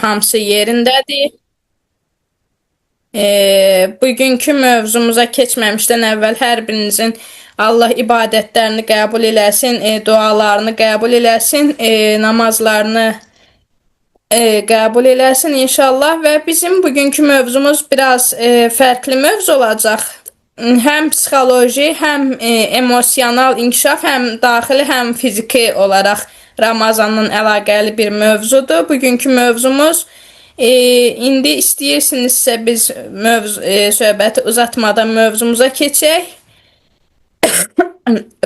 hamısı yerindədir. Bugünkü mövzumuza keçməmişdən əvvəl hər birinizin Allah ibadətlərini qəbul eləsin, dualarını qəbul eləsin, namazlarını qəbul eləsin inşallah və bizim bugünkü mövzumuz biraz fərqli mövzu olacaq. Həm psixoloji, həm emosional inkişaf, həm daxili, həm fiziki olaraq Ramazanla əlaqəli bir mövzudur. Bugünkü mövzumuz indi istəyirsinizsə biz söhbəti uzatmadan mövzumuza keçək.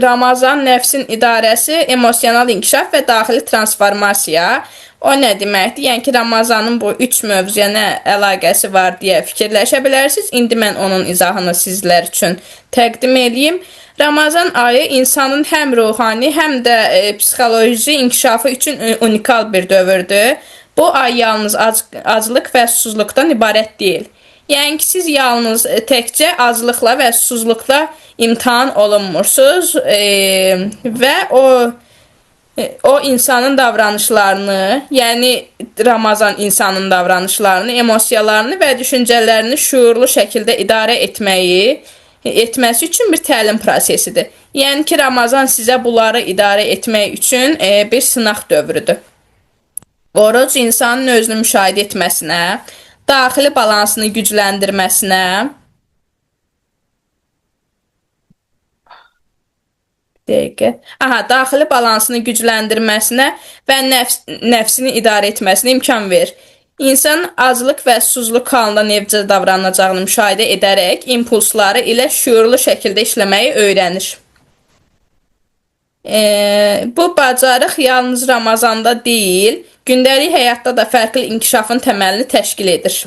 Ramazan nəfsin idarəsi, emosional inkişaf və daxili transformasiya. O nə deməkdir? Yəni ki, Ramazanın bu üç mövzuya nə əlaqəsi var deyə fikirləşə bilərsiniz. İndi mən onun izahını sizlər üçün təqdim edeyim. Ramazan ayı insanın həm ruhani, həm də psixoloji inkişafı üçün unikal bir dövrdür. Bu ay yalnız aclıq və susuzluqdan ibarət deyil. Yəni ki, siz yalnız təkcə aclıqla və susuzluqla imtahan olunmursunuz və o insanın davranışlarını, yəni Ramazan insanın davranışlarını, emosiyalarını və düşüncələrini şuurlu şəkildə idarə etməsi üçün bir təlim prosesidir. Yəni ki, Ramazan sizə bunları idarə etmək üçün bir sınaq dövrüdür. Oruc insanın özünü müşahidə etməsinə, daxili balansını gücləndirməsinə, daxili balansını gücləndirməsinə və nəfsini idarə etməsinə imkan verir. İnsan aclıq və susuzluq halında necə davranacağını müşahidə edərək impulsları ilə şuurlu şəkildə işləməyi öyrənir. Bu bacarıq yalnız Ramazanda deyil, gündəlik həyatda da fərqli inkişafın təməlini təşkil edir.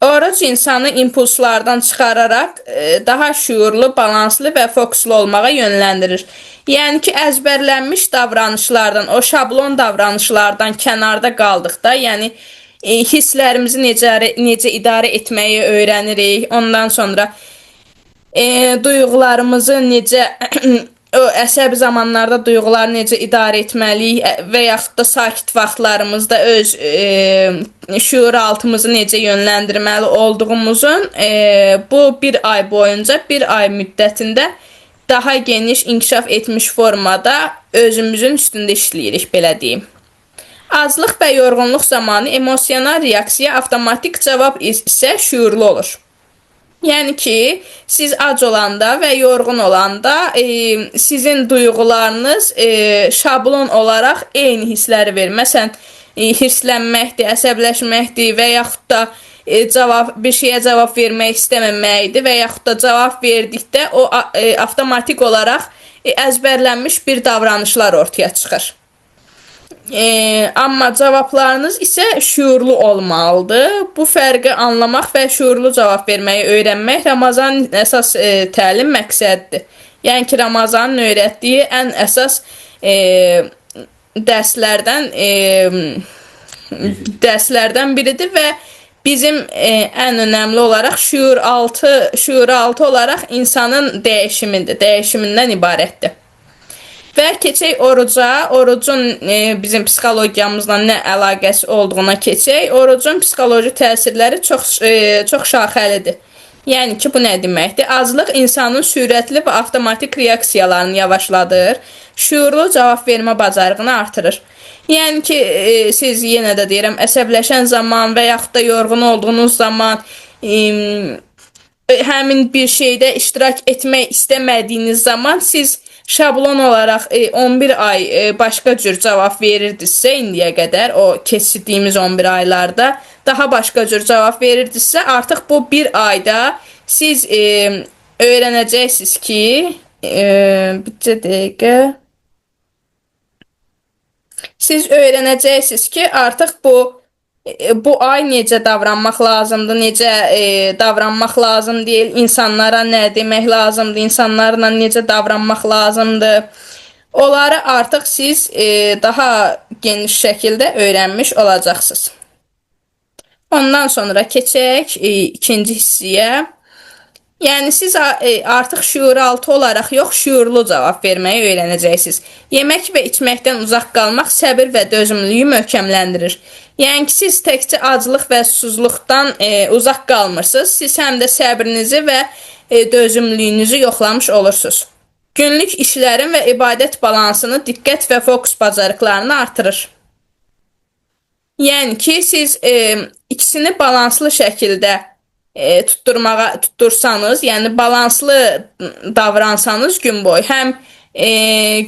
Oruc insanı impulslardan çıxararaq daha şuurlu, balanslı və fokuslu olmağa yönləndirir. Yəni ki, əzbərlənmiş davranışlardan, o şablon davranışlardan kənarda qaldıqda, yəni hisslərimizi necə idarə etməyi öyrənirik. Ondan sonra duyğularımızı necə o əsəbi zamanlarda duyğuları necə idarə etməliyik və yaxud da sakit vaxtlarımızda öz şuuraltımızı necə yönləndirməli olduğumuzun bu bir ay boyunca, bir ay müddətində daha geniş inkişaf etmiş formada özümüzün üstündə işləyirik, belə deyim. Aclıq və yorğunluq zamanı emosional reaksiya, avtomatik cavab isə şuurlu olur. Yəni ki, siz ac olanda və yorğun olanda sizin duyğularınız şablon olaraq eyni hissləri verir. Məsələn, hirslənməkdir, əsəbləşməkdir və yaxud da bir şeyə cavab vermək istəməməkdir və yaxud da cavab verdikdə o avtomatik olaraq əzbərlənmiş bir davranışlar ortaya çıxır. Amma cavablarınız isə şuurlu olmalıdır. Bu fərqi anlamaq və şuurlu cavab verməyi öyrənmək Ramazanın əsas təlim məqsədidir. Yəni ki, Ramazanın öyrətdiyi ən əsas dərslərdən biridir və bizim ən önəmli olaraq şuuraltı olaraq insanın dəyişimindən ibarətdir. Və keçək oruca, orucun bizim psixologiyamızla nə əlaqəsi olduğuna keçək. Orucun psixoloji təsirləri çox şaxəlidir. Yəni ki, bu nə deməkdir? Aclıq insanın sürətli və avtomatik reaksiyalarını yavaşladır, şuurlu cavab vermə bacarığını artırır. Yəni ki, siz yenə də deyirəm, əsəbləşən zaman və yaxud da yorğun olduğunuz zaman həmin bir şeydə iştirak etmək istəmədiyiniz zaman siz şablon olaraq 11 ay başqa cür cavab verirdinizsə indiyə qədər, o keçirdiyimiz 11 aylarda daha başqa cür cavab verirdinizsə, artıq bu bir ayda siz öyrənəcəksiniz ki, bircə dəqiqə, siz öyrənəcəksiniz ki, artıq bu ay necə davranmaq lazımdır, necə davranmaq lazım deyil, insanlara nə demək lazımdır, insanlarla necə davranmaq lazımdır. Onları artıq siz daha geniş şəkildə öyrənmiş olacaqsınız. Ondan sonra keçək ikinci hissəyə. Yəni siz artıq şüuraltı olaraq yox, şüurlu cavab verməyi öyrənəcəksiniz. Yemək və içməkdən uzaq qalmaq səbir və dözümlülüyü möhkəmləndirir. Yəni ki, siz təkcə aclıq və susuzluqdan uzaq qalmırsınız, siz həm də səbrinizi və dözümlülüyünüzü yoxlamış olursunuz. Günlük işlərin və ibadət balansını, diqqət və fokus bacarıqlarını artırır. Yəni ki, siz ikisini balanslı şəkildə tuttursanız, yəni balanslı davransanız gün boyu, həm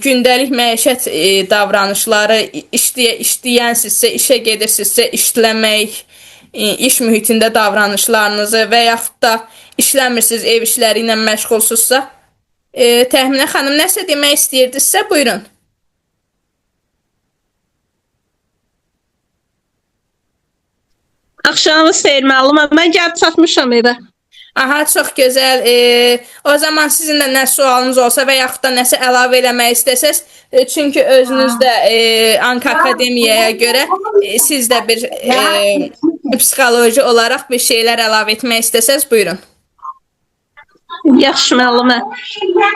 gündəlik məişət davranışları, işləyənsinizsə, işə gedirsinizsə, işləmək, iş mühitində davranışlarınızı və yaxud da işləmirsiniz, ev işləri ilə məşğulsuzsa, Təxminə xanım nəsə demək istəyirdinizsə, buyurun. Axşamınız xeyir müəllimə. Mən gəlib çatmışam evə. Aha, çox gözəl. O zaman sizin də nə sualınız olsa və yaxud da nəsə əlavə eləmək istəsəz, çünki özünüz də Anka Akademiyaya görə siz də bir psixoloji olaraq bir şeylər əlavə etmək istəsəz, buyurun. Yaxşı müəllimə.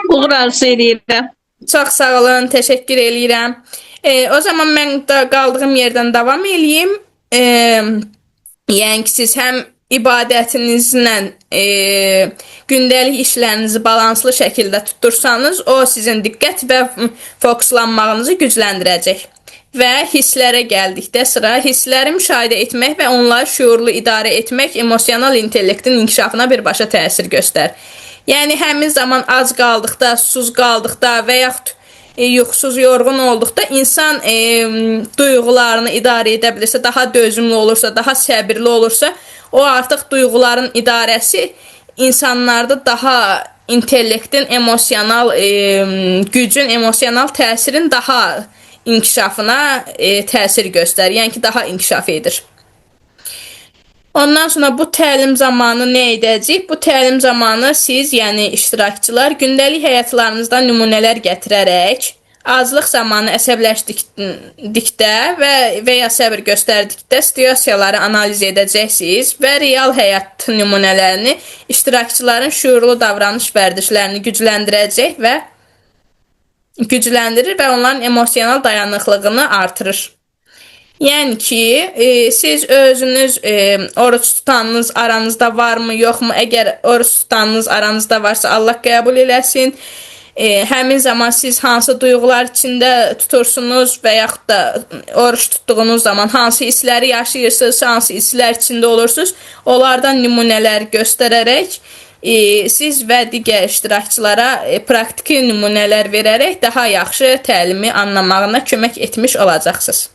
Uğur arzu edirəm. Çox sağ olun, təşəkkür eləyirəm. O zaman mən də qaldığım yerdən davam eləyim. Yəni ki, siz həm ibadətinizlə gündəlik işlərinizi balanslı şəkildə tuttursanız, o sizin diqqət və fokuslanmağınızı gücləndirəcək. Və hisslərə gəldikdə sıra, hissləri müşahidə etmək və onları şüurlu idarə etmək emosional intellektin inkişafına birbaşa təsir göstərir. Yəni, həmin zaman ac qaldıqda, susuz qaldıqda və yaxud yuxusuz, yorğun olduqda insan duyğularını idarə edə bilirsə, daha dözümlü olursa, daha səbirli olursa, o artıq duyğuların idarəsi insanlarda daha intellektin, emosional gücün, emosional təsirin daha inkişafına təsir göstərir. Yəni ki, daha inkişaf edir. Ondan sonra bu təlim zamanı nə edəcək? Bu təlim zamanı siz, yəni iştirakçılar, gündəlik həyatlarınızda nümunələr gətirərək, aclıq zamanı əsəbləşdikdə və ya səbir göstərdikdə situasiyaları analiz edəcəksiniz və real həyat nümunələrini iştirakçıların şüurlu davranış vərdişlərini gücləndirir və onların emosional dayanıqlığını artırır. Yəni ki, siz özünüz oruç tutanınız aranızda varmı, yoxmu? Əgər oruç tutanınız aranızda varsa, Allah qəbul eləsin. Həmin zaman siz hansı duyğular içində tutursunuz və yaxud da oruç tutduğunuz zaman hansı hissləri yaşayırsınız, hansı hisslər içində olursunuz, onlardan nümunələr göstərərək siz və digər iştirakçılara praktiki nümunələr verərək daha yaxşı təlimi anlamağına kömək etmiş olacaqsınız.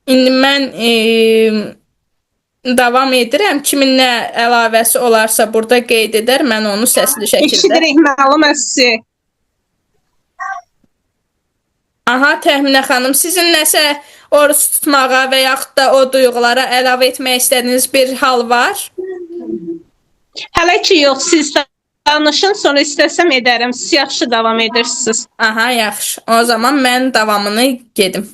İndi mən davam edirəm. Kimin nə əlavəsi olarsa burada qeyd edər, mən onu səsli şəkildə. Eşidirik müəllimə sizi. Aha, Təxminə xanım, sizin nəsə oruç tutmağa və yaxud da o duyğulara əlavə etmək istədiyiniz bir hal var? Hələ ki yox, siz danışın, sonra istəsəm edərəm. Siz yaxşı davam edirsiniz. Aha, yaxşı. O zaman mən davamını gedim.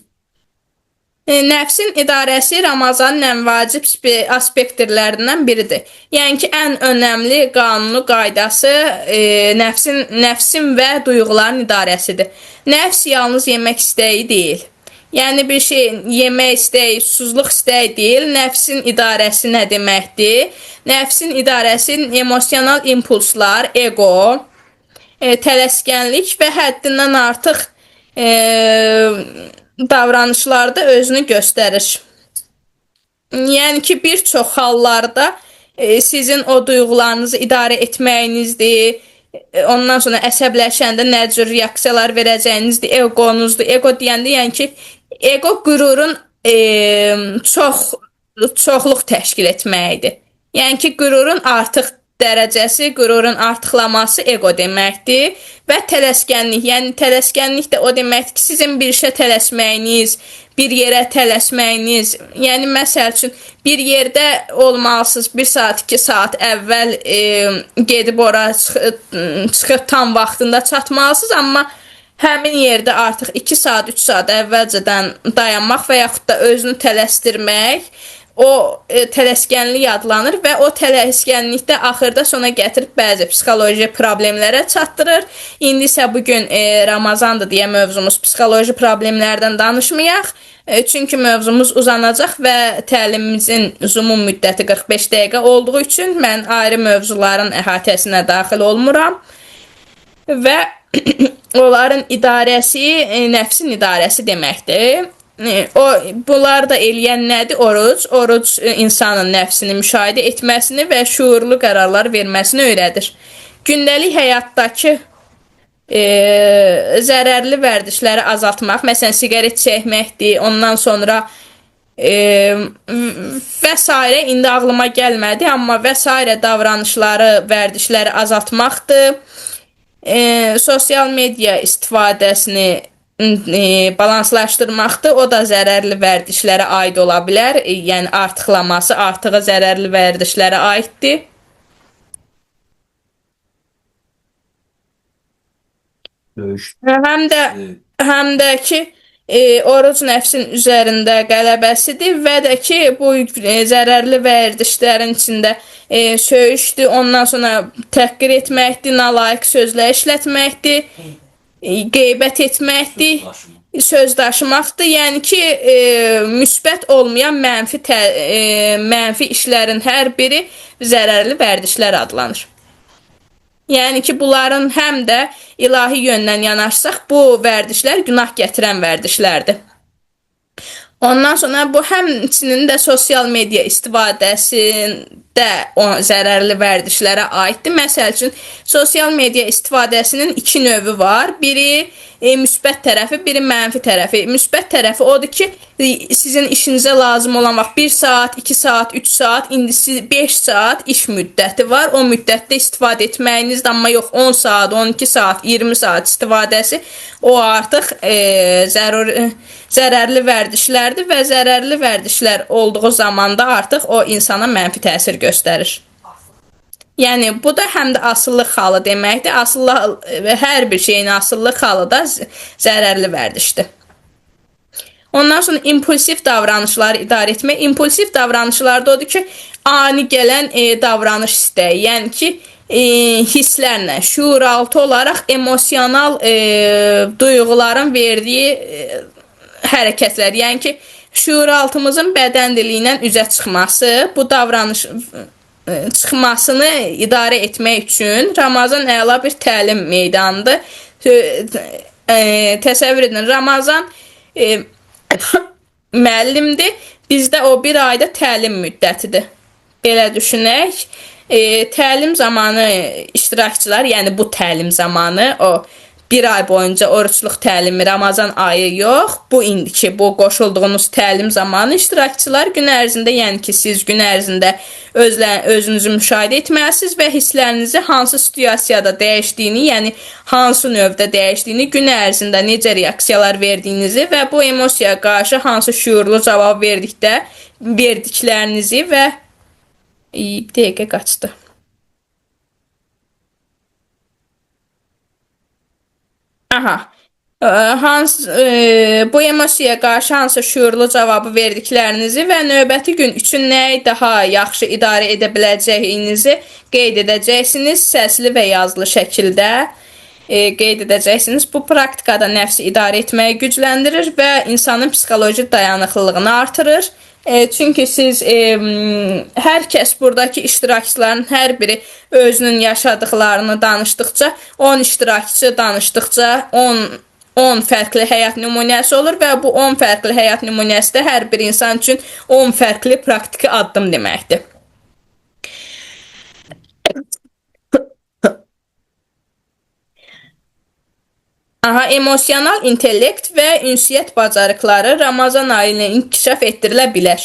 Nəfsin idarəsi Ramazanın ən vacib aspektlərindən biridir. Yəni ki, ən önəmli qanunu, qaydası nəfsin və duyğuların idarəsidir. Nəfs yalnız yemək istəyi deyil. Yəni, bir şey yemək istəyi, susuzluq istəyi deyil. Nəfsin idarəsi nə deməkdir? Nəfsin idarəsi emosional impulslar, ego, tələskənlik və həddindən artıq davranışlarda özünü göstərir. Yəni ki, bir çox hallarda sizin o duyğularınızı idarə etməyinizdir, ondan sonra əsəbləşəndə nə cür reaksiyalar verəcəyinizdir, egonuzdur. Ego deyəndə, yəni ki, ego qürurun çoxluq təşkil etməyidir. Yəni ki, qürurun artıq dərəcəsi, qürurun artıqlaması ego deməkdir və tələskənlik, yəni tələskənlik də o deməkdir ki, sizin bir işə tələsməyiniz, bir yerə tələsməyiniz, yəni məsəl üçün bir yerdə olmalısınız, 1 saat, 2 saat əvvəl gedib ora çıxıb tam vaxtında çatmalısınız, amma həmin yerdə artıq 2 saat, 3 saat əvvəlcədən dayanmaq və yaxud da özünü tələsdirmək, o tələskənlik adlanır və o tələskənlikdə axırda sona gətirib bəzi psixoloji problemlərə çatdırır. İndi isə bugün Ramazandır deyə mövzumuz psixoloji problemlərdən danışmayaq. Çünki mövzumuz uzanacaq və təlimimizin zoom müddəti 45 dəqiqə olduğu üçün mən ayrı mövzuların əhatəsinə daxil olmuram. Və onların idarəsi nəfsin idarəsi deməkdir. Bunlar da eləyən nədir? Oruc. Oruc insanın nəfsini müşahidə etməsini və şuurlu qərarlar verməsini öyrədir. Gündəlik həyatdakı zərərli vərdişləri azaltmaq, məsələn, siqaret çəkməkdir, ondan sonra və s. indi ağlıma gəlmədi, amma və s. davranışları, vərdişləri azaltmaqdır. Sosial media istifadəsini balanslaşdırmaqdır. O da zərərli vərdişlərə aid ola bilər. Yəni artıqlaması artığı zərərli vərdişlərə aiddir. Həm də ki oruc nəfsin üzərində qələbəsidir və də ki bu zərərli vərdişlərin içində söyüşdür, ondan sonra təhqir etməkdir, nalayiq sözlər işlətməkdir, qeybət etməkdir, söz daşımaqdır. Yəni ki, müsbət olmayan mənfi işlərin hər biri zərərli vərdişlər adlanır. Yəni ki, bunların həm də ilahi yöndən yanaşsaq, bu vərdişlər günah gətirən vərdişlərdir. Ondan sonra bu həmçinin də sosial media istifadəsində zərərli vərdişlərə aiddir. Məsəl üçün, sosial media istifadəsinin iki növü var. Biri müsbət tərəfi, biri mənfi tərəfi. Müsbət tərəfi odur ki, sizin işinizə lazım olan vaxt 1 saat, 2 saat, 3 saat, indi 5 saat iş müddəti var. O müddətdə istifadə etməyinizdir, amma yox 10 saat, 12 saat, 20 saat istifadəsi o artıq zərərli vərdişlərdir və zərərli vərdişlər olduğu zamanda artıq o insana mənfi təsir göstərir. Yəni, bu da həm də asıllıq halı deməkdir. Hər bir şeyin asıllıq halı da zərərli vərdişdir. Ondan sonra impulsiv davranışları idarə etmək. Impulsiv davranışlarda odur ki, ani gələn davranış istəyi. Yəni ki, hisslərlə, şuuraltı olaraq emosional duyğuların verdiyi hərəkətlər. Yəni ki, şuuraltımızın bədən dili ilə üzə çıxması, bu davranış çıxmasını idarə etmək üçün Ramazan əla bir təlim meydanıdır. Təsəvvür edin, Ramazan müəllimdir, bizdə o bir ayda təlim müddətidir. Belə düşünək, təlim zamanı iştirakçılar, yəni bu təlim zamanı, o bir ay boyunca oruçluq təlimi Ramazan ayı yox, bu indiki, bu qoşulduğunuz təlim zamanı iştirakçılar gün ərzində, yəni ki, siz gün ərzində özünüzü müşahidə etməlisiniz və hisslərinizi hansı situasiyada dəyişdiyini, yəni hansı növdə dəyişdiyini, gün ərzində necə reaksiyalar verdiyinizi və bu emosiyaya qarşı hansı şuurlu cavab verdiklərinizi və bir dəqiqə qaçdı. Bu emosiyaya qarşı hansı şuurlu cavabı verdiklərinizi və növbəti gün üçün nəyi daha yaxşı idarə edə biləcəyinizi qeyd edəcəksiniz, səsli və yazılı şəkildə qeyd edəcəksiniz. Bu praktikada nəfsi idarə etməyi gücləndirir və insanın psixoloji dayanıqlılığını artırır. Çünki siz, hər kəs buradakı iştirakçıların hər biri özünün yaşadıqlarını danışdıqca, 10 iştirakçı danışdıqca 10 fərqli həyat nümunəsi olur və bu 10 fərqli həyat nümunəsi də hər bir insan üçün 10 fərqli praktiki addım deməkdir. Emosional intellekt və ünsiyyət bacarıqları Ramazan ayı ilə inkişaf etdirilə bilər.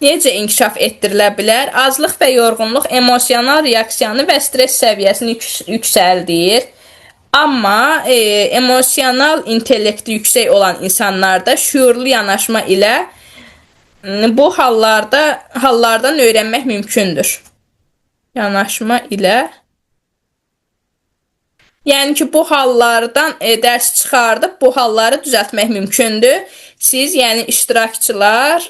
Necə inkişaf etdirilə bilər? Azlıq və yorğunluq emosional reaksiyanı və stres səviyyəsini yüksəldir. Amma emosional intellekti yüksək olan insanlarda şuurlu yanaşma ilə bu hallardan öyrənmək mümkündür. Yanaşma ilə Yəni ki, bu hallardan dərs çıxardıb bu halları düzəltmək mümkündür. Siz, yəni iştirakçılar,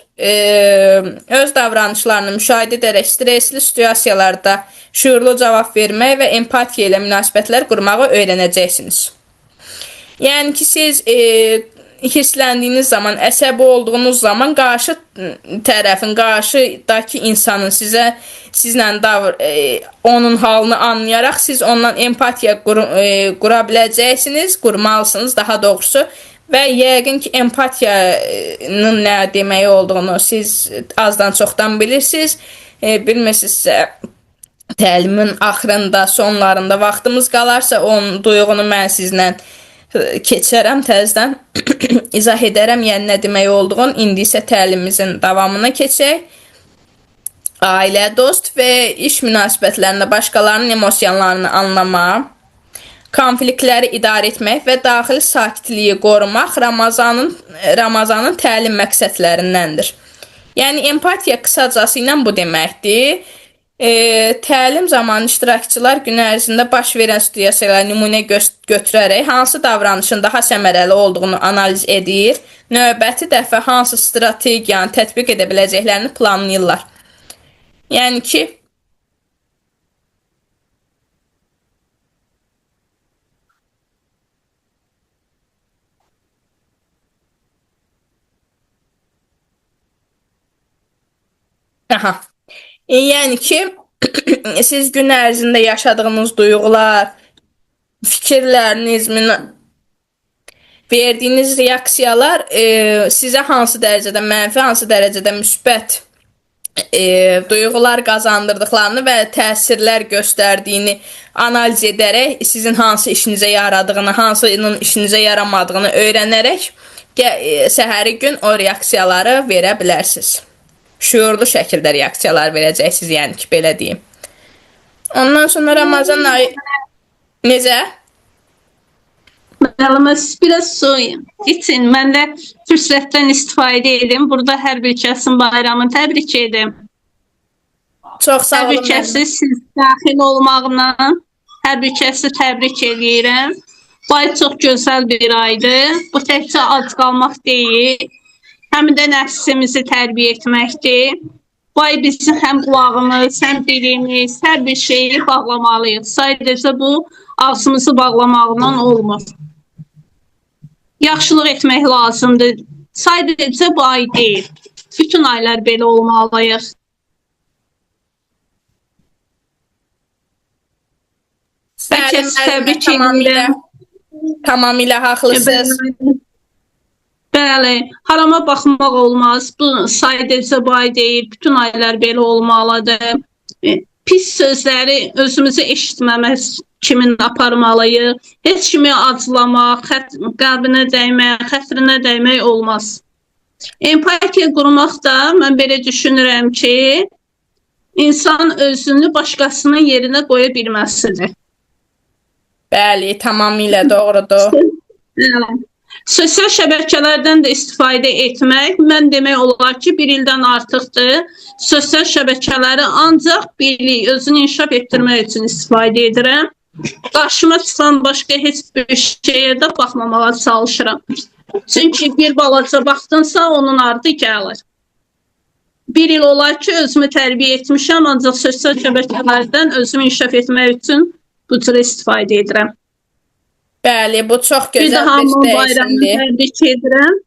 öz davranışlarını müşahidə edərək stresli situasiyalarda şuurlu cavab vermək və empatiya ilə münasibətlər qurmağı öyrənəcəksiniz. Yəni ki, siz hissləndiyiniz zaman, əsəbi olduğunuz zaman qarşı tərəfin, qarşıdakı insanın sizlə onun halını anlayaraq siz ondan empatiya qura biləcəksiniz, qurmalısınız daha doğrusu. Və yəqin ki, empatiyanın nə demək olduğunu siz azdan çoxdan bilirsiniz. Bilmirsinizsə, təlimin axırında, sonlarında vaxtımız qalarsa, onun duyğunu mən sizlə keçərəm təzədən, izah edərəm, yəni nə demək olduğunu. İndi isə təlimimizin davamına keçək. Ailə, dost və iş münasibətlərində başqalarının emosiyalarını anlamaq, konfliktləri idarə etmək və daxili sakitliyi qorumaq Ramazanın təlim məqsədlərindəndir. Yəni, empatiya qısacası ilə bu deməkdir. Təlim zamanı iştirakçılar gün ərzində baş verən situasiyaları nümunə götürərək hansı davranışın daha səmərəli olduğunu analiz edir, növbəti dəfə hansı strategiyanı tətbiq edə biləcəklərini planlayırlar. Yəni ki, yəni ki, siz gün ərzində yaşadığınız duyğular, fikirləriniz, verdiyiniz reaksiyalar sizə hansı dərəcədə mənfi, hansı dərəcədə müsbət duyğular qazandırdıqlarını və təsirlər göstərdiyini analiz edərək sizin hansı işinizə yaradığını, hansının işinizə yaramadığını öyrənərək səhəri gün o reaksiyaları verə bilərsiniz. Şuurlu şəkildə reaksiyalar verəcəksiniz, yəni ki, belə deyim. Ondan sonra Ramazan ayı... Necə? Müəllimə, biraz soyun. İçin, mən də fürsətdən istifadə edim. Burada hər bir kəsin bayramını təbrik edim. Çox sağ olun. Hər bir kəsi siz daxil olmaqla, hər bir kəsi təbrik edirəm. Bu ay çox gözəl bir aydır. Bu təkcə ac qalmaq deyil. Həm də nəfsimizi tərbiyə etməkdir. Bu ay bizim həm qulağımız, həm dilimiz, hər bir şeyi bağlamalıyıq. Sadəcə bu, ağzımızı bağlamaqla olmur. Yaxşılıq etmək lazımdır. Sadəcə bu ay deyil. Bütün aylar belə olmalıyıq. Hər kəs təbrik edirəm. Tamamilə haqlısınız. Bəli, harama baxmaq olmaz. Bu sadəcə bu ay deyil, bütün aylar belə olmalıdır. Pis sözləri özümüzü eşitməmək kimin aparmalıyıq. Heç kimi acılamaq, qəlbinə dəymək, xətrinə dəymək olmaz. Empatiya qurmaq da mən belə düşünürəm ki, insan özünü başqasının yerinə qoya bilməsidir. Bəli, tamamilə doğrudur. Sosial şəbəkələrdən də istifadə etmək, mən demək olar ki, bir ildən artıqdır. Sosial şəbəkələri ancaq bilik, özünü inkişaf etdirmək üçün istifadə edirəm. Qarşıma çıxan başqa heç bir şeyə də baxmamağa çalışıram. Çünki bir balaca baxdınsa, onun ardı gəlir. Bir il olar ki, özümü tərbiyə etmişəm, ancaq sosial şəbəkələrdən özümü inkişaf etmək üçün bu cür istifadə edirəm. Bəli, bu çox gözəl bir hamı bayramını təbrik edirəm.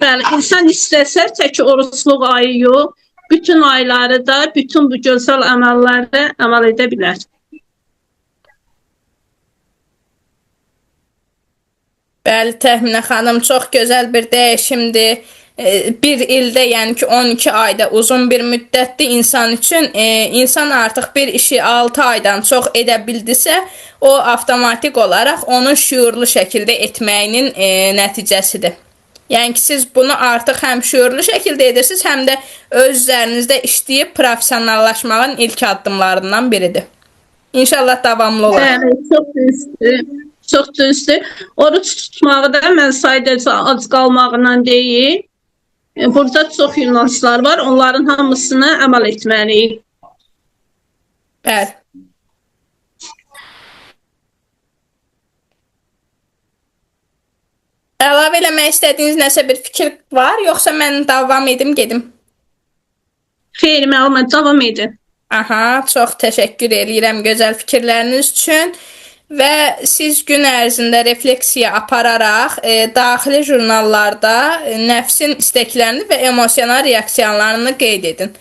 Bəli, insan istəsə tək oruçluq ayı yox, bütün ayları da, bütün bu gözəl əməllərdə əməl edə bilər. Bəli, Təxminə xanım, çox gözəl bir dəyişimdir. Bir ildə, yəni ki 12 ayda uzun bir müddətli insan üçün insan artıq bir işi 6 aydan çox edə bildisə, o avtomatik olaraq onun şuurlu şəkildə etməyinin nəticəsidir. Yəni ki, siz bunu artıq həm şuurlu şəkildə edirsiniz, həm də öz üzərinizdə işləyib professionallaşmağın ilk addımlarından biridir. İnşallah davamlı olar. Bəli, çox düzdür. Çox düzdür. Oruç tutmağı da mən sadəcə ac qalmaqla deyil, burada çox nüanslar var, onların hamısına əməl etməliyik. Bəli. Əlavə eləmək istədiyiniz nəsə bir fikir var, yoxsa mən davam edim, gedim? Xeyr, müəllimə, davam edin. Aha, çox təşəkkür eləyirəm gözəl fikirləriniz üçün və siz gün ərzində refleksiya apararaq daxili jurnallarda nəfsin istəklərini və emosional reaksiyalarını qeyd edin.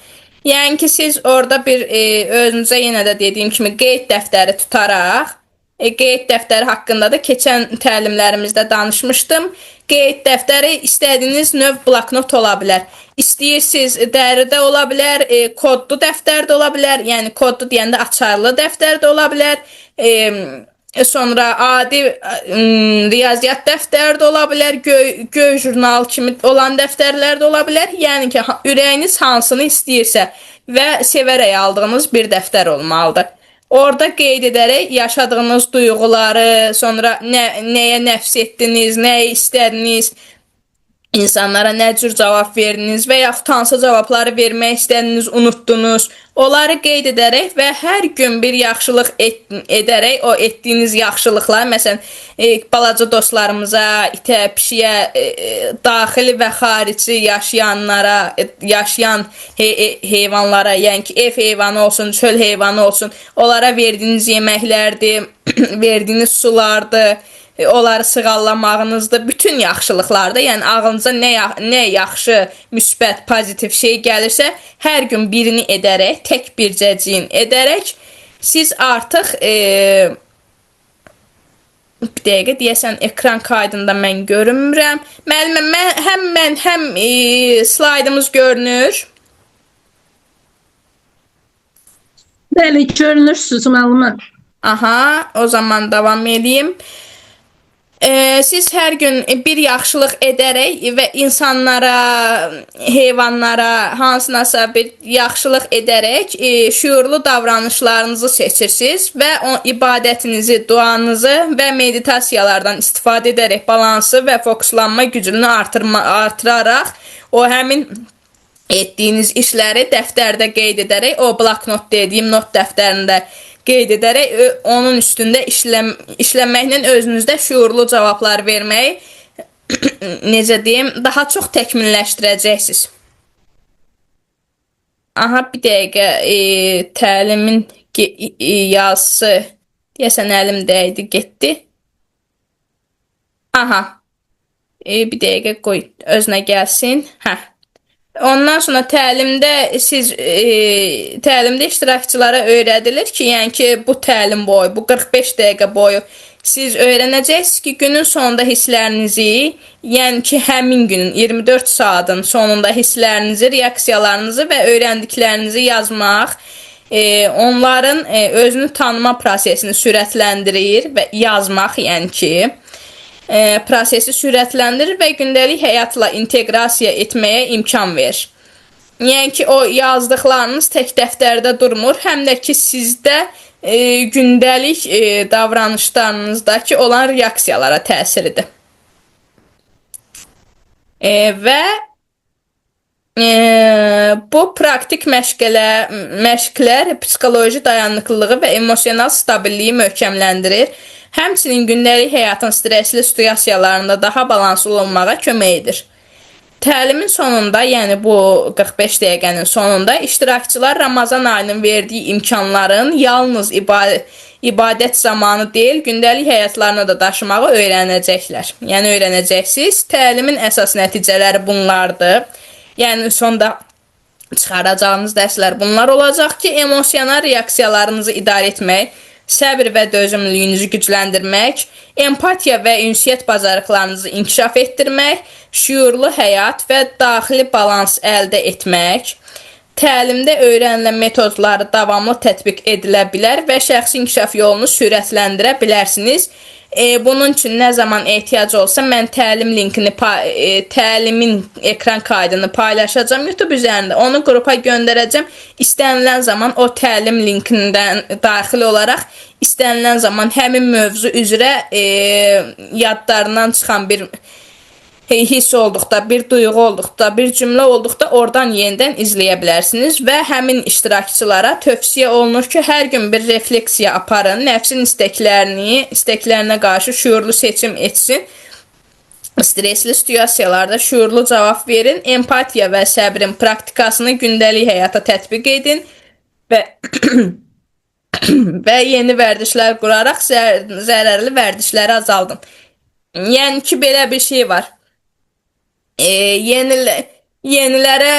Yəni ki, siz orada bir özünüzə yenə də dediyim kimi qeyd dəftəri tutaraq, qeyd dəftəri haqqında da keçən təlimlərimizdə danışmışdım. Qeyd dəftəri istədiyiniz növ bloknot ola bilər. İstəyirsiniz dəridə ola bilər, kodlu dəftər də ola bilər. Yəni kodlu deyəndə açarlı dəftər də ola bilər. Sonra adi riyaziyyat dəftəri də ola bilər, göy jurnal kimi olan dəftərlər də ola bilər. Yəni ki, ürəyiniz hansını istəyirsə və sevərək aldığınız bir dəftər olmalıdır. Orada qeyd edərək yaşadığınız duyğuları, sonra nəyə nəfs etdiniz, nəyə istədiniz, insanlara nə cür cavab verdiniz və yaxud hansı cavabları vermək istədiniz, unutdunuz. Onları qeyd edərək və hər gün bir yaxşılıq edərək o etdiyiniz yaxşılıqlar, məsələn, balaca dostlarımıza, itə, pişiyə, daxili və xarici yaşayanlara, yaşayan heyvanlara, yəni ki, ev heyvanı olsun, çöl heyvanı olsun, onlara verdiyiniz yeməklərdir, verdiyiniz sulardır, onları sığallamağınızda bütün yaxşılıqlarda, yəni ağlınıza nə yaxşı, müsbət, pozitiv şey gəlirsə, hər gün birini edərək, tək bircəciyin edərək, siz artıq bir dəqiqə deyəsən ekran kaydında mən görünmürəm. Müəllimə, həm slaydımız görünür. Bəli, görünürsünüz müəllimə. Aha, o zaman davam edeyim. Siz hər gün bir yaxşılıq edərək və insanlara, heyvanlara, hansınasa bir yaxşılıq edərək şüurlu davranışlarınızı seçirsiniz və o ibadətinizi, duanızı və meditasiyalardan istifadə edərək balansı və fokuslanma gücünü artıraraq o həmin etdiyiniz işləri dəftərdə qeyd edərək, o bloknot dediyim not dəftərində qeyd edərək onun üstündə işləməklə özünüzdə şüurlu cavablar verməyi, necə deyim, daha çox təkmilləşdirəcəksiniz. Aha, bir dəqiqə təlimin yazısı deyəsən əlimdəydi, getdi. Aha, bir dəqiqə qoy, özünə gəlsin. Ondan sonra təlimdə iştirakçılara öyrədilir ki, yəni ki, bu təlim boyu, bu 45 dəqiqə boyu siz öyrənəcəksiniz ki, günün sonunda hisslərinizi, yəni ki, həmin günün 24 saatın sonunda hisslərinizi, reaksiyalarınızı və öyrəndiklərinizi yazmaq, onların özünü tanıma prosesini sürətləndirir və yazmaq, yəni ki, prosesi sürətləndirir və gündəlik həyatla inteqrasiya etməyə imkan verir. Yəni ki, o yazdıqlarınız tək dəftərdə durmur, həm də ki, sizdə gündəlik davranışlarınızdakı olan reaksiyalara təsiridir. Və bu praktik məşqlər psixoloji dayanıqlılığı və emosional stabilliyi möhkəmləndirir. Həmçinin gündəlik həyatın stresli situasiyalarında daha balanslı olmağa kömək edir. Təlimin sonunda, yəni bu 45 dəqiqənin sonunda iştirakçılar Ramazan ayının verdiyi imkanların yalnız ibadət zamanı deyil, gündəlik həyatlarına da daşımağı öyrənəcəklər. Yəni öyrənəcəksiniz. Təlimin əsas nəticələri bunlardır. Yəni sonda çıxaracağınız dərslər bunlar olacaq ki, emosional reaksiyalarınızı idarə etmək, səbr və dözümlülüyünüzü gücləndirmək, empatiya və ünsiyyət bacarıqlarınızı inkişaf etdirmək, şüurlu həyat və daxili balans əldə etmək, təlimdə öyrənilən metodları davamlı tətbiq edilə bilər və şəxsi inkişaf yolunu sürətləndirə bilərsiniz. Bunun üçün nə zaman ehtiyac olsa mən təlim linkini, təlimin ekran kaydını paylaşacağım YouTube üzərində. Onu qrupa göndərəcəm. İstənilən zaman o təlim linkindən daxil olaraq istənilən zaman həmin mövzu üzrə yadlarından çıxan bir hiss olduqda, bir duyğu olduqda, bir cümlə olduqda oradan yenidən izləyə bilərsiniz və həmin iştirakçılara tövsiyə olunur ki, hər gün bir refleksiya aparın, nəfsin istəklərinə qarşı şüurlu seçim etsin Stresli situasiyalarda şuurlu cavab verin, empatiya və səbrin praktikasını gündəlik həyata tətbiq edin və və yeni vərdişlər quraraq zərərli vərdişləri azaldın. Yəni ki, belə bir şey var. Yenilərə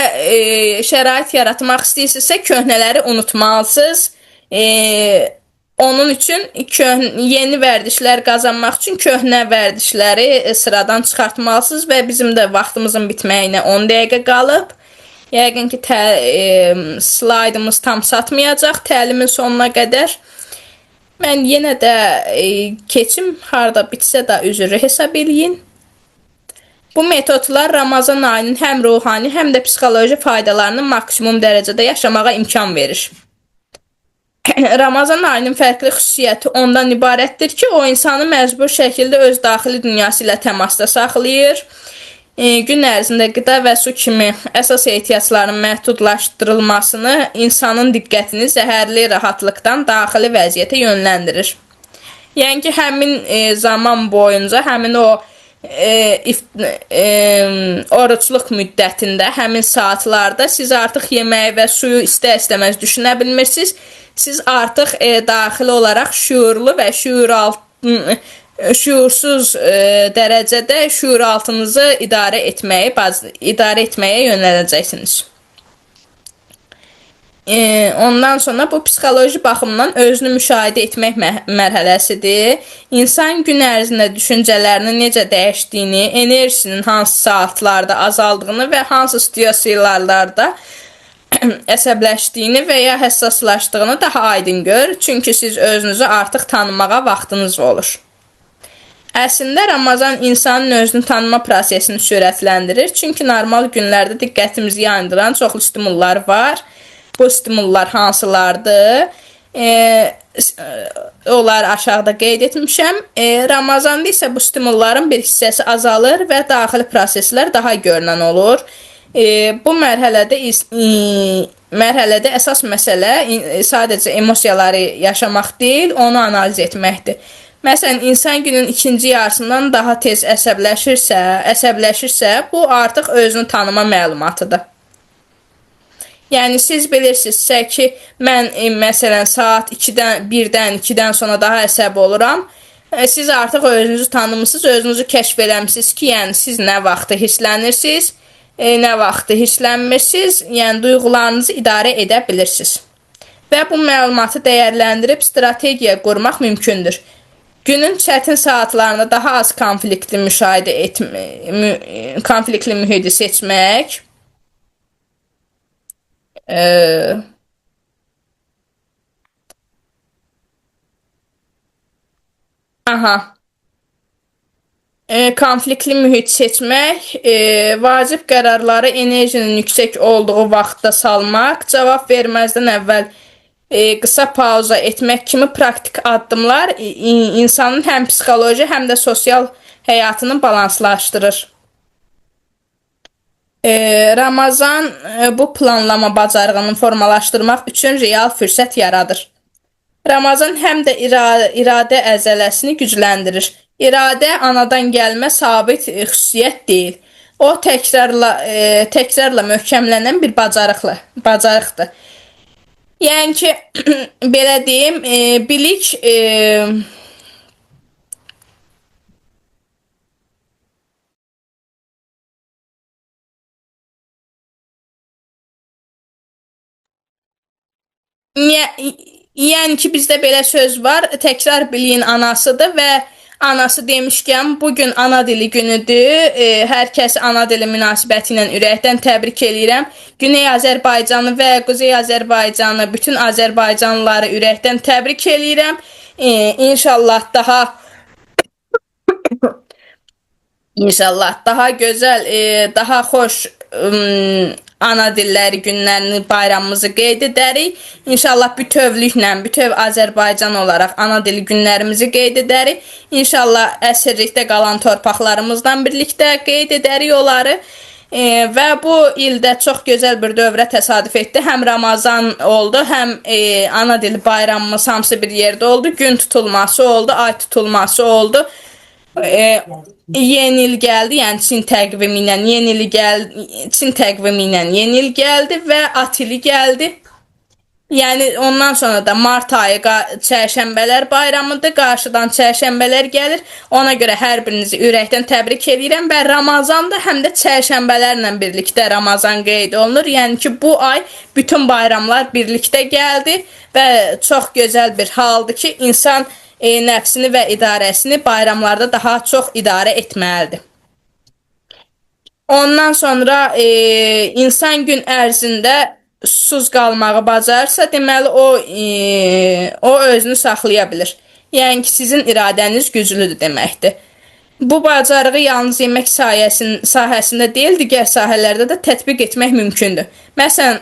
şərait yaratmaq istəyirsinizsə, köhnələri unutmalısınız. Onun üçün yeni vərdişlər qazanmaq üçün köhnə vərdişləri sıradan çıxartmalısınız və bizim də vaxtımızın bitməyinə 10 dəqiqə qalıb. Yəqin ki, slaydımız tam satmayacaq təlimin sonuna qədər. Mən yenə də keçim harda bitsə də üzrü hesab eləyin. Bu metodlar Ramazan ayının həm ruhani, həm də psixoloji faydalarını maksimum dərəcədə yaşamağa imkan verir. Ramazan ayının fərqli xüsusiyyəti ondan ibarətdir ki, o insanı məcbur şəkildə öz daxili dünyası ilə təmasda saxlayır. Gün ərzində qida və su kimi əsas ehtiyacların məhdudlaşdırılmasını insanın diqqətini zəhərli rahatlıqdan daxili vəziyyətə yönləndirir. Yəni ki, həmin zaman boyunca, həmin o oruçluq müddətində, həmin saatlarda siz artıq yeməyi və suyu istər-istəməz düşünə bilmirsiniz. Siz artıq daxili olaraq şuurlu və şuursuz dərəcədə şuur altınızı idarə etməyə yönələcəksiniz. Ondan sonra bu psixoloji baxımdan özünü müşahidə etmək mərhələsidir. İnsan gün ərzində düşüncələrinin necə dəyişdiyini, enerjisinin hansı saatlarda azaldığını və hansı situasiyalarda əsəbləşdiyini və ya həssaslaşdığını daha aydın görür. Çünki siz özünüzü artıq tanımağa vaxtınız olur. Əslində, Ramazan insanın özünü tanıma prosesini sürətləndirir. Çünki normal günlərdə diqqətimizi yayındıran çoxlu stimullar var. Bu stimullar hansılardır? Onlar aşağıda qeyd etmişəm. Ramazanda isə bu stimulların bir hissəsi azalır və daxili proseslər daha görünən olur. Bu mərhələdə əsas məsələ sadəcə emosiyaları yaşamaq deyil, onu analiz etməkdir. Məsələn, insan günün ikinci yarısından daha tez əsəbləşirsə, bu artıq özünü tanıma məlumatıdır. Yəni, siz bilirsinizsə ki, mən məsələn saat 1-dən 2-dən sonra daha əsəb oluram. Siz artıq özünüzü tanımısınız, özünüzü kəşf eləmişsiniz ki, yəni siz nə vaxtı hisslənirsiniz, nə vaxtı hisslənmirsiniz, yəni duyğularınızı idarə edə bilirsiniz. Və bu məlumatı dəyərləndirib strategiya qurmaq mümkündür. Günün çətin saatlarında daha az konfliktli mühiti seçmək, konfliktli mühit seçmək, vacib qərarları enerjinin yüksək olduğu vaxtda salmaq, cavab verməzdən əvvəl qısa pauza etmək kimi praktik addımlar insanın həm psixoloji, həm də sosial həyatını balanslaşdırır. Ramazan bu planlama bacarığını formalaşdırmaq üçün real fürsət yaradır. Ramazan həm də iradə əzələsini gücləndirir. İradə anadan gəlmə sabit xüsusiyyət deyil. O təkrarla möhkəmlənən bir bacarıqdır. Yəni ki, belə deyim, bilik yəni ki, bizdə belə söz var, təkrar biliyin anasıdır və anası demişkən, bugün ana dili günüdür. Hər kəsi ana dili münasibəti ilə ürəkdən təbrik edirəm. Güney Azərbaycanı və Quzey Azərbaycanı, bütün Azərbaycanlıları ürəkdən təbrik edirəm. İnşallah daha gözəl, daha xoş ana dilləri günlərini, bayramımızı qeyd edərik. İnşallah bütövlüklə, bütöv Azərbaycan olaraq ana dili günlərimizi qeyd edərik. İnşallah əsirlikdə qalan torpaqlarımızdan birlikdə qeyd edərik onları. Və bu ildə çox gözəl bir dövrə təsadüf etdi. Həm Ramazan oldu, həm ana dili bayramımız hamısı bir yerdə oldu. Gün tutulması oldu, ay tutulması oldu. e, yeni il gəldi, yəni Çin təqvimi ilə yeni il gəldi, Çin təqvimi ilə yeni il gəldi və at ili gəldi. Yəni ondan sonra da mart ayı çərşənbələr bayramıdır. Qarşıdan çərşənbələr gəlir. Ona görə hər birinizi ürəkdən təbrik edirəm və Ramazan da həm də çərşənbələrlə birlikdə Ramazan qeyd olunur. Yəni ki, bu ay bütün bayramlar birlikdə gəldi və çox gözəl bir haldır ki, insan nəfsini və idarəsini bayramlarda daha çox idarə etməlidir. Ondan sonra insan gün ərzində susuz qalmağı bacarsa, deməli o özünü saxlaya bilir. Yəni ki, sizin iradəniz güclüdür deməkdir. Bu bacarığı yalnız yemək sahəsində deyil, digər sahələrdə də tətbiq etmək mümkündür. Məsələn,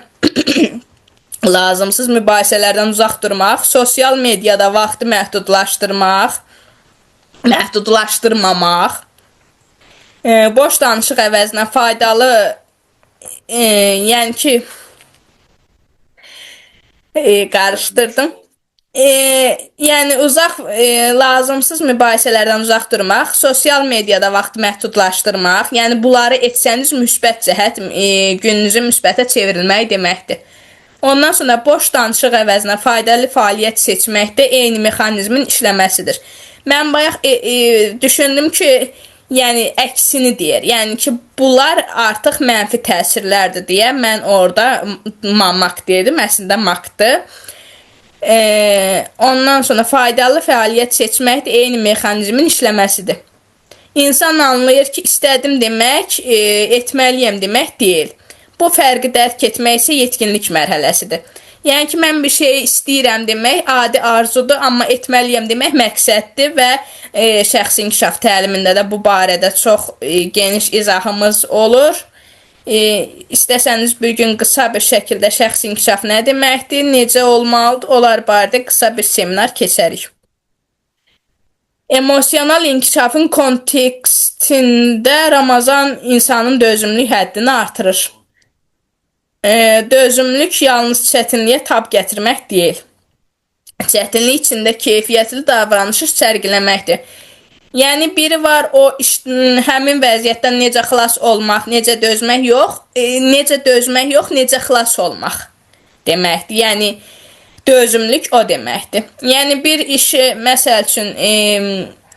lazımsız mübahisələrdən uzaq durmaq, sosial mediada vaxtı məhdudlaşdırmamaq, boş danışıq əvəzinə faydalı, yəni ki, qarışdırdım. Yəni lazımsız mübahisələrdən uzaq durmaq, sosial mediada vaxtı məhdudlaşdırmaq, yəni bunları etsəniz müsbət cəhət gününüzü müsbətə çevrilmək deməkdir. Ondan sonra boş danışıq əvəzinə faydalı fəaliyyət seçmək də eyni mexanizmin işləməsidir. Mən bayaq düşündüm ki, yəni əksini deyir. Yəni ki, bunlar artıq mənfi təsirlərdir deyə mən orada maq dedim, əslində maqdır. Ondan sonra faydalı fəaliyyət seçmək də eyni mexanizmin işləməsidir. İnsan anlayır ki, istədim demək, etməliyəm demək deyil. Bu fərqi dərk etmək isə yetkinlik mərhələsidir. Yəni ki, mən bir şey istəyirəm demək adi arzudur, amma etməliyəm demək məqsəddir və şəxsi inkişaf təlimində də bu barədə çox geniş izahımız olur. İstəsəniz bir gün qısa bir şəkildə şəxsi inkişaf nə deməkdir, necə olmalıdır, onlar barədə qısa bir seminar keçərik. Emosional inkişafın kontekstində Ramazan insanın dözümlük həddini artırır. Dözümlük yalnız çətinliyə tab gətirmək deyil. Çətinlik içində keyfiyyətli davranışı sərgiləməkdir. Yəni biri var o həmin vəziyyətdən necə xilas olmaq, necə dözmək yox, necə xilas olmaq deməkdir. Yəni dözümlük o deməkdir. Yəni bir işi məsəl üçün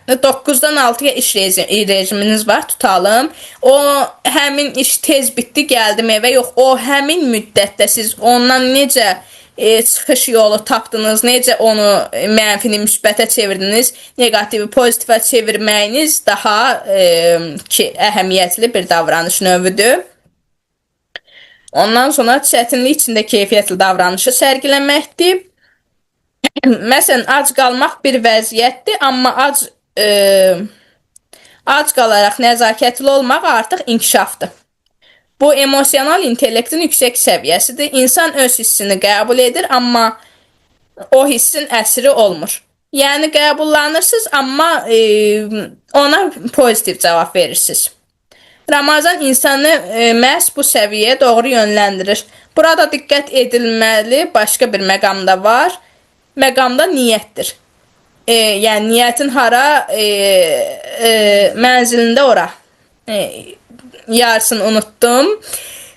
9-dan 6-ya iş rejiminiz var, tutalım. O həmin iş tez bitdi, gəldim evə, yox, o həmin müddətdə siz ondan necə çıxış yolu tapdınız, necə onu mənfini müsbətə çevirdiniz, negativi pozitivə çevirməyiniz daha əhəmiyyətli bir davranış növüdür. Ondan sonra çətinlik içində keyfiyyətli davranışı sərgiləməkdir. Məsələn, ac qalmaq bir vəziyyətdir, amma ac qalaraq nəzakətli olmaq artıq inkişafdır. Bu, emosional intellektin yüksək səviyyəsidir. İnsan öz hissini qəbul edir, amma o hissin əsiri olmur. Yəni, qəbullanırsınız, amma ona pozitiv cavab verirsiniz. Ramazan insanı məhz bu səviyyəyə doğru yönləndirir. Burada diqqət edilməli başqa bir məqamda var. Məqamda niyyətdir. Yəni, niyyətin hara, mənzilində ora. Yarısını unutdum.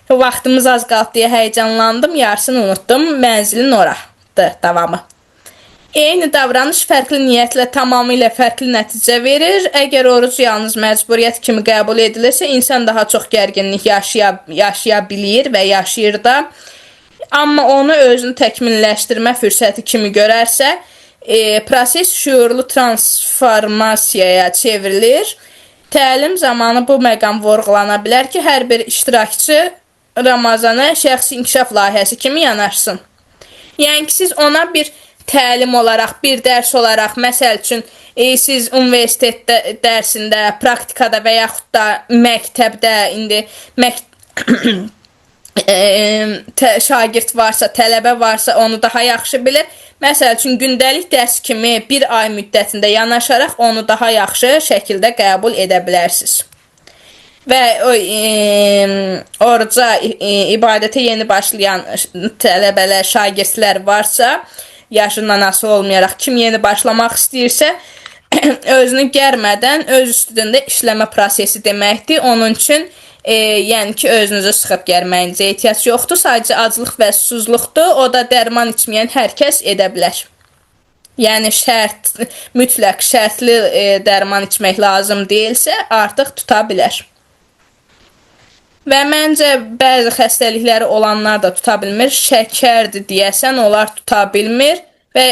Vaxtımız az qaldı deyə həyəcanlandım. Yarısını unutdum. Mənzilin oradır davamı. Eyni davranış fərqli niyyətlə tamamilə fərqli nəticə verir. Əgər oruc yalnız məcburiyyət kimi qəbul edilirsə, insan daha çox gərginlik yaşaya bilir və yaşayır da. Amma onu özünü təkmilləşdirmə fürsəti kimi görərsə, proses şüurlu transformasiyaya çevrilir. Təlim zamanı bu məqam vurğulana bilər ki, hər bir iştirakçı Ramazana şəxsi inkişaf layihəsi kimi yanaşsın. Yəni ki, siz ona bir təlim olaraq, bir dərs olaraq, məsəl üçün, siz universitet dərsində, praktikada və yaxud da məktəbdə, indi şagird varsa, tələbə varsa, onu daha yaxşı bilir. Məsəl üçün, gündəlik dərs kimi bir ay müddətində yanaşaraq onu daha yaxşı şəkildə qəbul edə bilərsiniz. Və oruca, ibadətə yeni başlayan tələbələr, şagirdlər varsa, yaşından asılı olmayaraq kim yeni başlamaq istəyirsə, özünü gərmədən öz üstündə işləmə prosesi deməkdir. Onun üçün yəni ki, özünüzü sıxıb gərməyinizə ehtiyac yoxdur. Sadəcə aclıq və susuzluqdur. O da dərman içməyən hər kəs edə bilər. Yəni mütləq şərtli dərman içmək lazım deyilsə, artıq tuta bilər. Və məncə bəzi xəstəlikləri olanlar da tuta bilmir. Şəkərdir deyəsən, onlar tuta bilmir və